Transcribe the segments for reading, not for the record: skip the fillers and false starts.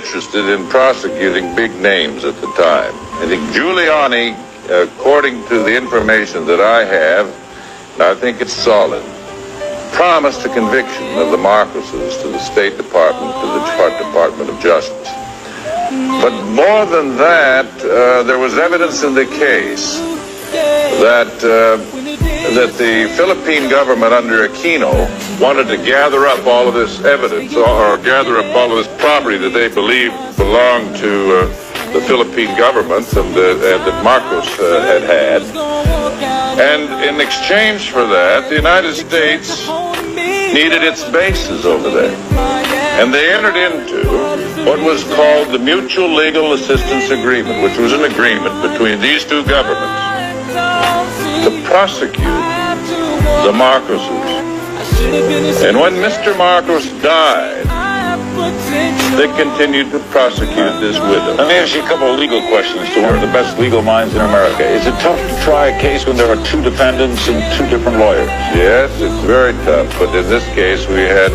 interested in prosecuting big names at the time. I think Giuliani, according to the information that I have, I think it's solid, promised a conviction of the Marcoses to the State Department, to the Department of Justice. But more than that, there was evidence in the case that the Philippine government under Aquino wanted to gather up all of this evidence or gather up all of this property that they believed belonged to the Philippine government and that Marcos had. And in exchange for that, the United States needed its bases over there. And they entered into what was called the Mutual Legal Assistance Agreement, which was an agreement between these two governments to prosecute the Marcoses. And when Mr. Marcos died, they continued to prosecute this widow. Let me ask you a couple of legal questions to one of the best legal minds in America. Is it tough to try a case when there are two defendants and two different lawyers? Yes, it's very tough. But in this case, we had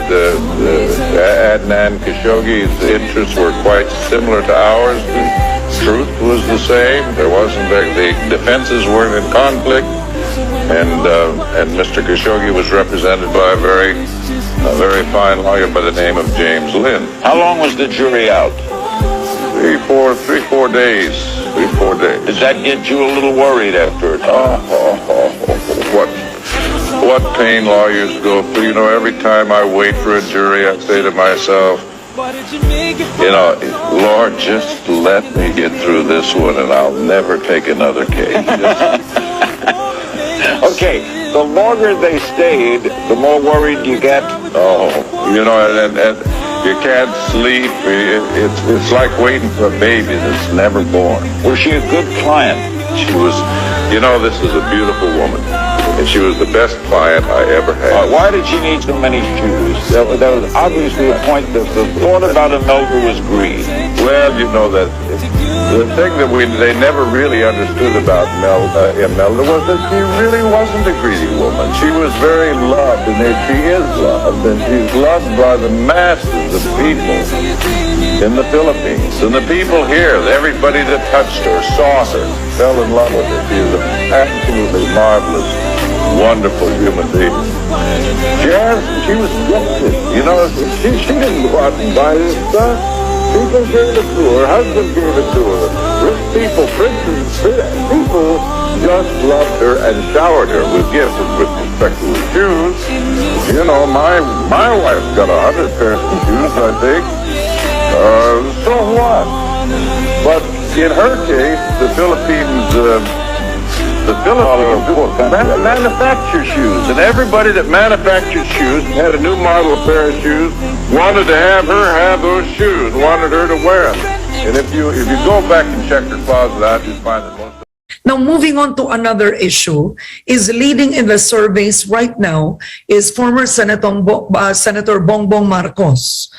Adnan Khashoggi's interests were quite similar to ours. The truth was the same. There wasn't the defenses weren't in conflict, and Mr. Khashoggi was represented by a very fine lawyer by the name of James Lynn. How long was the jury out? 3-4 days. 3-4 days. Does that get you a little worried after it? What pain lawyers go through. You know, every time I wait for a jury, I say to myself, you know, Lord, just let me get through this one and I'll never take another case. Okay, the longer they stayed, the more worried you get. Oh, you know, and you can't sleep. It's like waiting for a baby that's never born. Was she a good client? She was, you know, this is a beautiful woman. And she was the best client I ever had. Why did she need so many shoes? That was obviously a point that the thought about Imelda was greed. Well, you know that the thing that they never really understood about Imelda was that she really wasn't a greedy woman. She was very loved, and she is loved, and she's loved by the masses of people in the Philippines. And the people here, everybody that touched her, saw her, fell in love with her. She is an absolutely marvelous, wonderful human being. She was gifted. You know, she didn't go out and buy this stuff. People gave it to her. Her husband gave it to her. Rich people, princes, people just loved her and showered her with gifts. And with respect to her shoes, you know, my wife's got 100 pairs of shoes, I think. So what? But in her case, the Philippines manufacture shoes, and everybody that manufactured shoes had a new model of pair of shoes, wanted to have her have those shoes, wanted her to wear them. And if you go back and check her closet out, you'll find that most. Now, moving on to another issue, is leading in the surveys right now is former Senator Bongbong Marcos.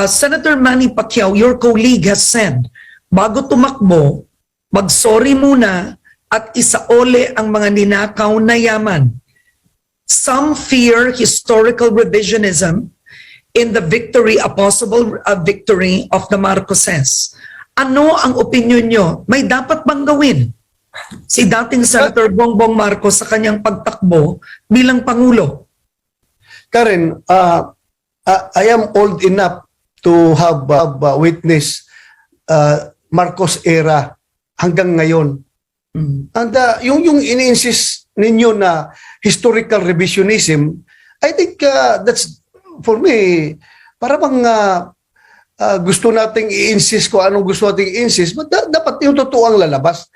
Senator Manny Pacquiao, your colleague, has said, bago tumakbo, mag-sorry muna at isaole ang mga ninakaw na yaman. Some fear historical revisionism in the victory, a possible victory of the Marcoses. Ano ang opinion nyo? May dapat bang gawin si dating Senator Bongbong Marcos sa kanyang pagtakbo bilang Pangulo? Karen, I am old enough to have witnessed Marcos era hanggang ngayon. And yung ini-insist ninyo na historical revisionism, I think that's, for me, para bang gusto nating i-insist kung anong gusto nating i-insist, but dapat yung totoo ang lalabas.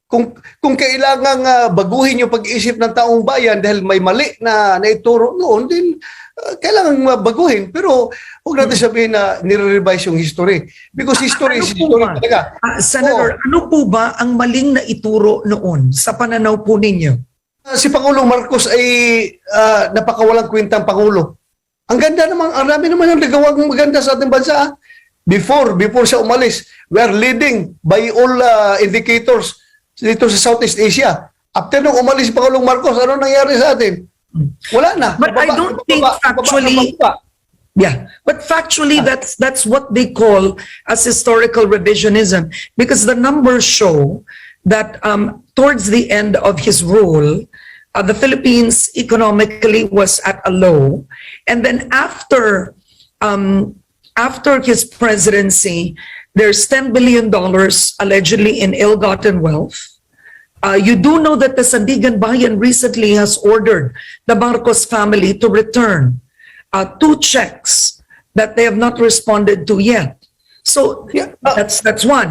Kung kailangang baguhin yung pag-iisip ng taong bayan dahil may mali na naituro noon, din kailangan baguhin. Pero huwag natin sabihin na nire-revise yung history. Because history is history talaga. Senator, ano po ba ang maling na ituro noon sa pananaw po ninyo? Si Pangulong Marcos ay napakawalang kwentang Pangulo. Ang ganda naman, ang dami naman ang nagawang maganda sa ating bansa. Before siya umalis, we are leading by all indicators dito sa Southeast Asia. After nung umalis si Pangulong Marcos, ano nangyari sa atin? Wala na. But I don't think actually, Yeah, but factually, that's what they call as historical revisionism, because the numbers show that towards the end of his rule, the Philippines economically was at a low, and then after his presidency, there's $10 billion allegedly in ill-gotten wealth. You do know that the Sandigan Bayan recently has ordered the Marcos family to return 2 checks that they have not responded to yet. So that's one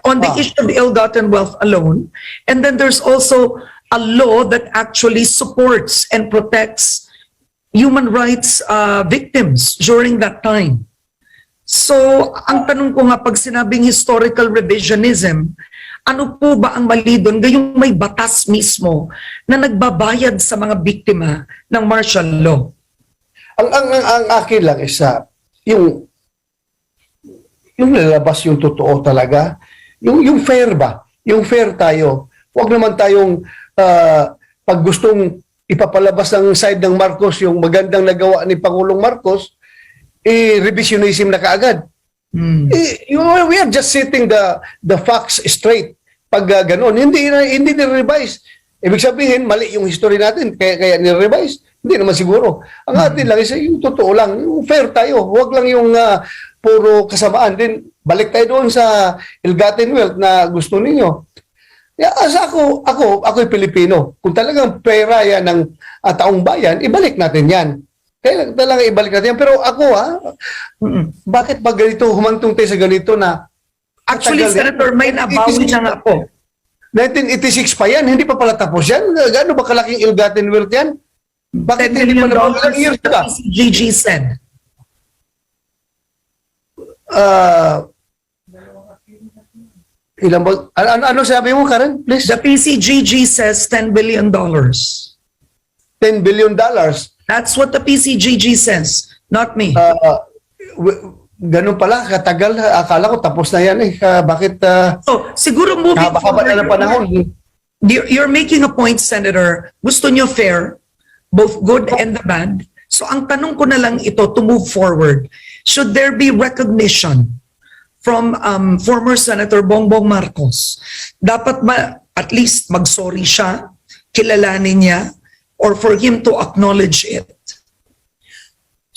on the issue of ill-gotten wealth alone. And then there's also a law that actually supports and protects human rights victims during that time. So ang tanong ko nga, pag sinabing historical revisionism, ano po ba ang mali doon? Gayong may batas mismo na nagbabayad sa mga biktima ng martial law. Ang akin lang isa, yung lalabas yung totoo talaga, yung fair ba? Yung fair tayo. Huwag naman tayong pag gustong ipapalabas ng side ng Marcos yung magandang nagawa ni Pangulong Marcos, revisionism na kaagad. We are just setting the facts straight. Pag ganoon, hindi ni-revise. Ibig sabihin, mali yung history natin, kaya ni-revise. Hindi naman siguro. Ang atin lang, yung totoo lang, yung fair tayo. Huwag lang yung puro kasamaan. Then, balik tayo doon sa ill-gotten wealth na gusto ninyo. As ako'y Pilipino. Kung talagang pera yan ng taong bayan, ibalik natin yan. Kaya talaga ibalik natin yan. Pero ako bakit ba ganito, humantong tayo sa ganito na actually, Senator, may nabawi na nga po. 1986 pa yan, hindi pa pala tapos yan. Gaano ba kalaking ill-gotten wealth yan? Bakit $10 hindi pa million nabawi ilang years ka? PCGG said. Ilan ba? Ano sabi mo, Karen? Please. The PCGG says $10 billion. $10 billion. That's what the PCGG says, not me. Ganun pala, katagal. Akala ko tapos na yan eh. Bakit? So, siguro moving forward, na panahon. You're making a point, Senator. Gusto nyo fair, both good and the bad. So, ang tanong ko na lang ito to move forward. Should there be recognition from former Senator Bongbong Marcos? Dapat at least mag-sorry siya, kilalanin niya, or for him to acknowledge it?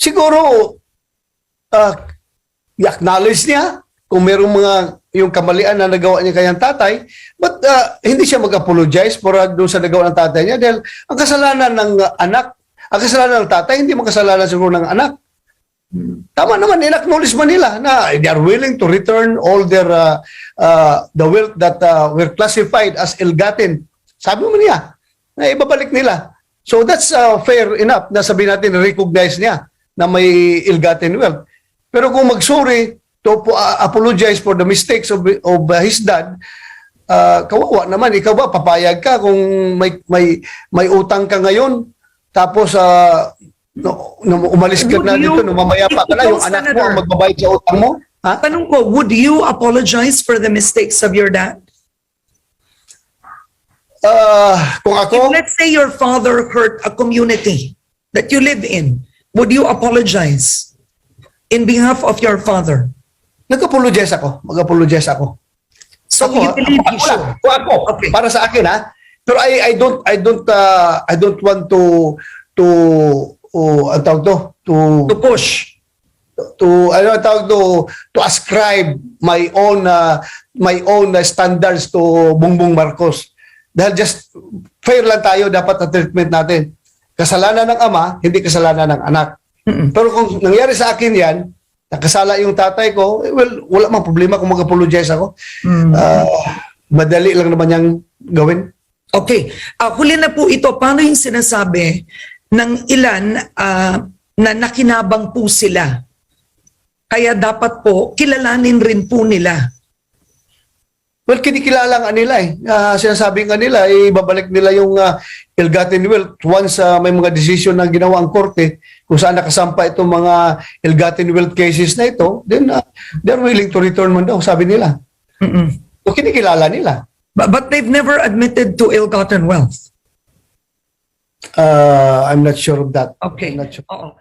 Siguro, i-acknowledge niya kung merong mga yung kamalian na nagawa niya kayang tatay, but hindi siya mag-apologize for doon sa nagawa ng tatay niya dahil ang kasalanan ng anak, ang kasalanan ng tatay, hindi mo kasalanan siguro ng anak. Tama naman, in-acknowledge man nila na they are willing to return all their the wealth that were classified as ill-gotten. Sabi mo niya, na ibabalik nila. So that's fair enough na sabihin natin, recognize niya na may ill-gotten wealth. Pero kung mag-sorry to apologize for the mistakes of his dad, kawawa naman. Ikaw ba, papayag ka kung may utang ka ngayon, tapos umalis ka na dito, mamaya pa ka na, yung anak mo ang magbabayad sa utang mo? Ha? Tanong ko, would you apologize for the mistakes of your dad? Kung ako, If let's say your father hurt a community that you live in, would you apologize in behalf of your father? nag-apologize ako. Mag-apologize ako. So Ako, you believe he should? Ako, Okay. para sa akin ha. Pero I don't want to ang tawag To push. ano ang tawag to ascribe my own standards to Bongbong Marcos. Dahil just fair lang tayo dapat na treatment natin. Kasalanan ng ama, hindi kasalanan ng anak. Pero kung nangyari sa akin yan, nakasala yung tatay ko, well, wala mang problema kung mag-apologize ako. Madali lang naman yung gawin. Okay. Huli na po ito. Paano yung sinasabi ng ilan na nakinabang po sila? Kaya dapat po, kilalanin rin po nila. Well, kinikilala nga nila eh. Sinasabi nga nila, ibabalik nila yung ill-gotten wealth once may mga decision na ginawa ang korte kung saan nakasampa itong mga ill-gotten wealth cases na ito, then they're willing to return man daw, sabi nila. So, kinikilala nila. But they've never admitted to ill-gotten wealth. I'm not sure of that. Okay. I'm not sure. Oo.